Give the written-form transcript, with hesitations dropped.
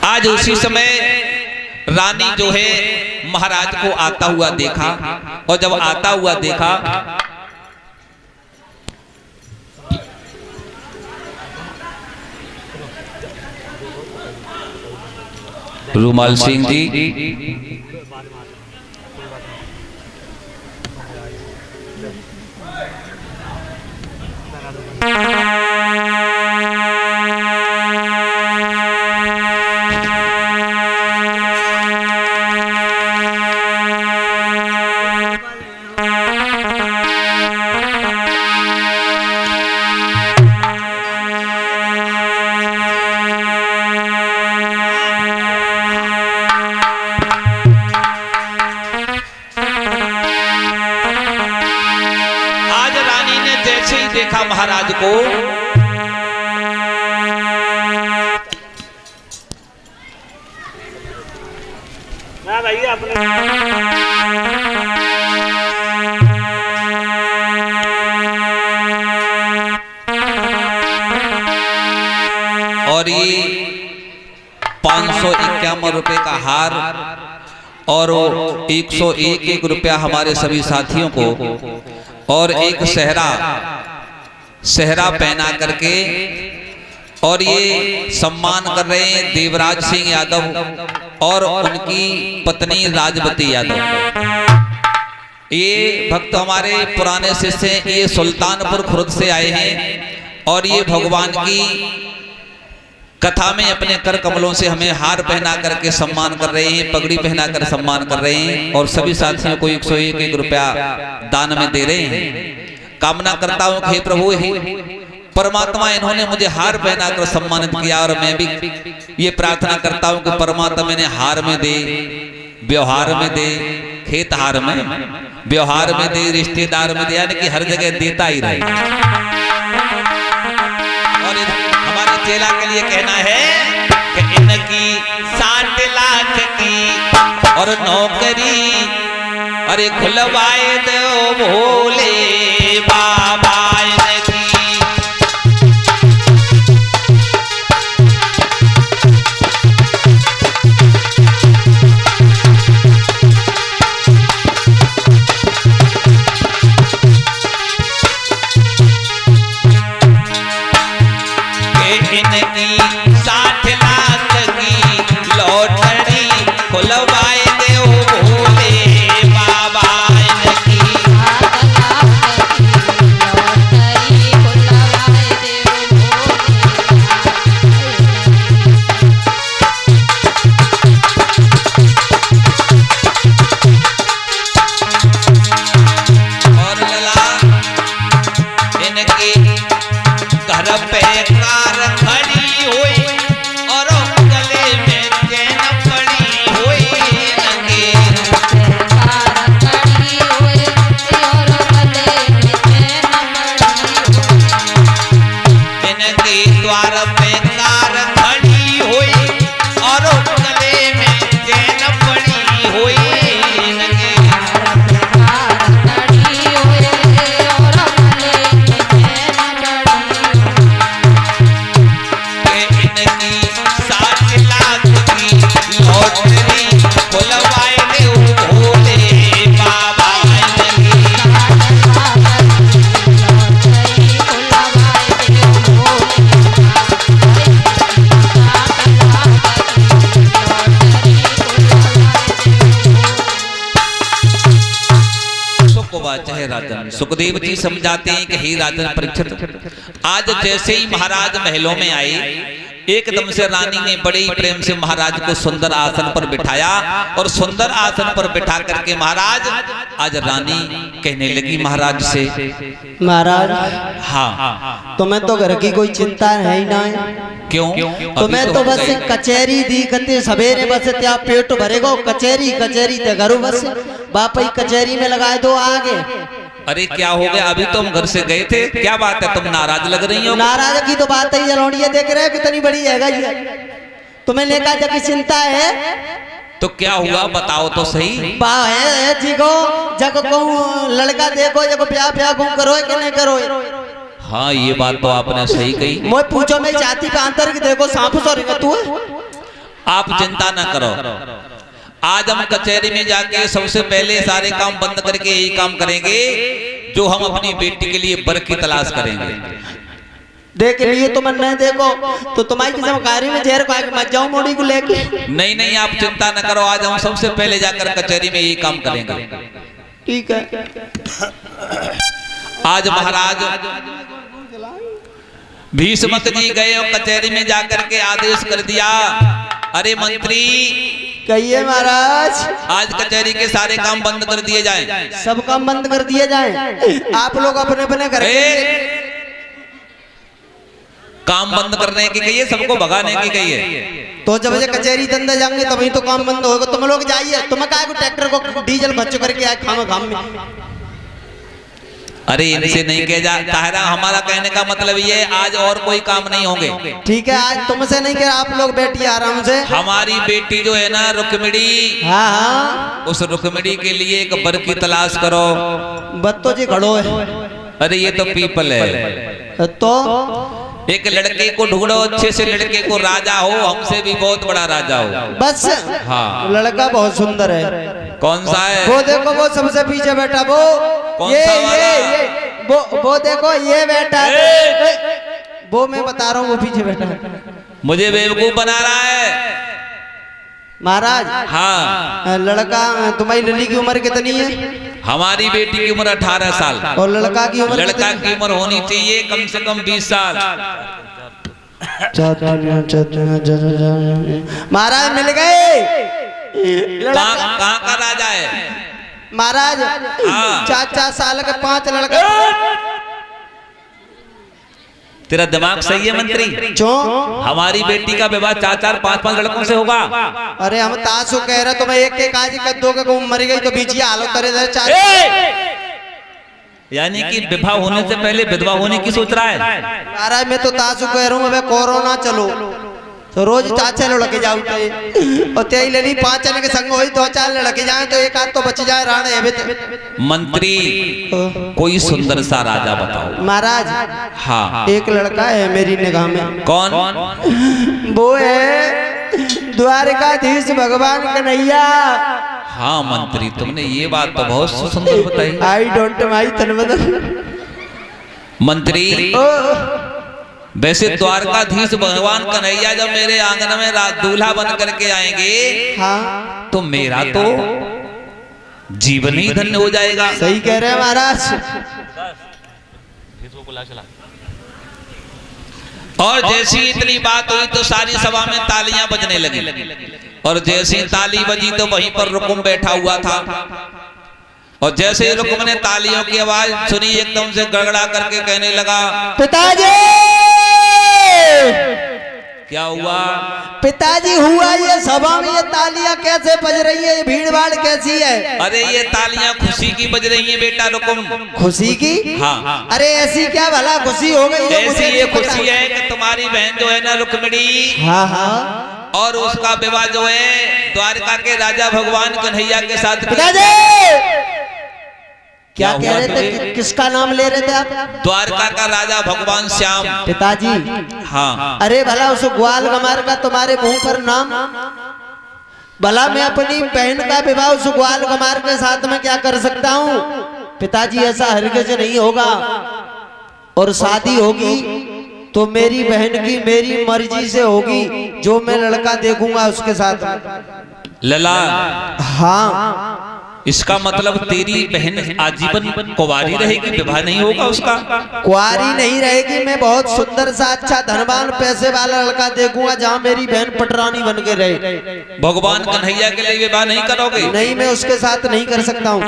आज उसी समय रानी जो है महाराज को आता हुआ देखा, और जब आता हुआ देखा रूमाल सिंह जी महाराज को ना भैया अपने और ये 551 रुपए का हार और 101 रुपया हमारे सभी साथियों को, और एक सेहरा पहना करके, और ये सम्मान कर रहे हैं देवराज सिंह यादव और उनकी पत्नी राजवती यादव। ये भक्त हमारे पुराने शिष्य हैं, ये सुल्तानपुर खुर्द से आए हैं, और ये भगवान की कथा में अपने कर कमलों से हमें हार पहना करके सम्मान कर रहे हैं, पगड़ी पहना कर सम्मान कर रहे हैं, और सभी साथियों को 101 रुपया दान में दे रहे हैं। कामना करता हूं कि प्रभु ही परमात्मा इन्होंने मुझे हार पहना कर सम्मानित किया, और मैं भी ये प्रार्थना करता हूं कि परमात्मा मैंने हार में दे, व्यवहार में दे, खेत हार में, व्यवहार में दे, रिश्तेदार में दे, यानी कि हर जगह देता ही रहे। और हमारे चेला के लिए कहना है कि इनकी 60 लाख की और नौकरी अरे खुलवाए दो भोले बाबा सुखदेव जी समझाते हैं कि हे राजन परीक्षित, आज जैसे ही महाराज महलों में आए, एकदम से रानी ने बड़े ही प्रेम से महाराज को सुंदर आसन पर बिठाया, और सुंदर आसन पर बिठा करके महाराज आज रानी कहने लगी महाराज से, महाराज हाँ तुम्हें तो घर की कोई चिंता है ही ना। क्यों? तुम्हें तो बस कचहरी दी कते सवेरे बस त्या पेट भरेगो, कचहरी कचहरी ते घरों बस बापई कचहरी में लगाए दो आगे। अरे क्या हो गया? अभी तुम घर से गए थे, क्या बात है? तुम नाराज लग रही हो। नाराज की तो बात ही जलोड़िए देख रहे हो कितनी बड़ी है, तुम्हें लेकर जब चिंता है तो क्या हुआ बताओ तो सही। बा है जी को जग को लड़का देखो जब प्या प्या को करो कि नहीं करो। हाँ ये बात तो आपने सही कही। मैं पूछो मैं जाति का अंतर की देखो सांप सॉरी तू आप चिंता न करो, आज हम कचहरी में जाके सबसे पहले सारे काम बंद करके यही काम करेंगे जो हम अपनी बेटी के लिए वर की तलाश करेंगे। देख लिए तो मन नहीं देखो तो तुम्हारी किसी कारी में जहर खा के मत जाऊं मोड़ी को लेके। नहीं नहीं आप चिंता न करो, आज हम सबसे पहले जाकर कचहरी में यही काम करेंगे। ठीक है। आज महाराज भीष्मक जी गए और कचहरी में जाकर के आदेश कर दिया, अरे मंत्री कहिए महाराज, आज कचहरी के सारे काम बंद कर दिए जाएं। सब काम बंद कर दिए जाएं। आप लोग अपने अपने घर काम बंद करने की कहिए, सबको भगाने की कहिए। तो जब ये कचहरी धंधे जाएंगे तभी तो काम बंद होगा। तुम लोग जाइए, तुम्हें क्या ट्रैक्टर को डीजल बच्चों करके आए खाम में। अरे इनसे नहीं किया जाता है ना, हमारा कहने का मतलब ये आज और कोई काम नहीं होंगे। ठीक है, आज तुमसे नहीं कह, आप लोग बैठिए आराम से। हमारी बेटी जो है ना रुक्मिणी, हाँ हाँ, उस रुक्मिणी के लिए एक वर की तलाश करो। बत्तो जी खड़ो है। अरे ये तो पीपल है। तो एक लड़के को ढूंढो, अच्छे से लड़के को, राजा हो, हमसे भी बहुत बड़ा राजा हो बस। हाँ लड़का बहुत सुंदर है। कौन सा है? वो देखो, वो सबसे पीछे बैठा, वो कौन ये सा ये वो देखो ये बैठा, वो मैं बता रहा हूँ, वो पीछे बैठा है। मुझे बेवकूफ बना रहा है महाराज। हाँ, लड़का तुम्हारी लली की उम्र कितनी है? हमारी बेटी की उम्र 18 साल और लड़का की उम्र? लड़का की उम्र होनी चाहिए कम से कम 20 साल। महाराज मिल गए। कहाँ का राजा है महाराज? 4-4 साल के 5 लड़का। तेरा दिमाग सही है मंत्री? क्यों? हमारी बेटी का विवाह 4-4, 5-5 लड़कों से होगा। अरे हम तासु कह रहे, तुम्हें एक आज कर दोगे, मर गई तो बीच हालत करे 4। यानी कि विवाह होने से पहले विधवा होने की सोच रहा है। महाराज मैं तो तासु कह रहा हूँ, अबे कोरोना चलो तो रोज 4-6 लड़के जाओ और तेरी लेनी 5 जने के संग होई 2-4 लड़के जाए तो एक आध तो बच जाए राणे है। मंत्री कोई सुंदर सा राजा बताओ। महाराज हाँ, एक लड़का है मेरी निगाह में। कौन? वो है द्वारकाधीश भगवान कन्हैया। हाँ मंत्री, तुमने ये बात तो बहुत सुंदर बताई। आई डोंट माई तनवदन। मंत्री वैसे द्वारकाधीश भगवान कन्हैया जब मेरे आंगन में दूल्हा बन करके आएंगे, हाँ, तो मेरा तो जीवन ही धन्य हो जाएगा। सही कह रहे हैं महाराज। और जैसी इतनी बात हुई तो सारी सभा में तालियां बजने लगी और जैसी ताली बजी तो वहीं पर रुकुम बैठा हुआ था और जैसे ही रुकुम ने तालियों की आवाज सुनी एकदम से गड़गड़ा करके कहने लगा, पिताजी। क्या हुआ? पिताजी हुआ ये सभा में ये तालियां कैसे बज रही है, ये भीड़ भाड़ कैसी है? अरे ये तालियां खुशी की बज रही हैं बेटा रुकुम। खुशी की? हाँ। अरे ऐसी क्या भला खुशी हो गई? ऐसी ये खुशी है कि तुम्हारी बहन जो है ना रुक्मिणी, हाँ हाँ, और उसका विवाह जो है द्वारका के राजा भगवान कन्हैया के साथ। क्या कह रहे थे? किसका नाम ले रहे थे आप? द्वारका का राजा भगवान श्याम। पिताजी हाँ। अरे भला उस ग्वाल गमार का तुम्हारे मुंह पर नाम? भला मैं अपनी बहन का विवाह उस ग्वाल गमार के साथ में क्या कर सकता हूँ? पिताजी ऐसा हरगिज नहीं होगा। और शादी होगी तो मेरी बहन की मेरी मर्जी से होगी, जो मैं लड़का देखूंगा उसके साथ। लला, हाँ, इसका मतलब तेरी बहन आजीवन कुंवारी रहेगी, विवाह नहीं होगा उसका? कुंवारी नहीं रहेगी, मैं बहुत सुंदर सा अच्छा धनवान पैसे वाला लड़का देखूंगा जहाँ मेरी बहन पटरानी बन के रहे। भगवान कन्हैया के लिए विवाह नहीं करोगे? नहीं, मैं उसके साथ नहीं कर सकता हूँ।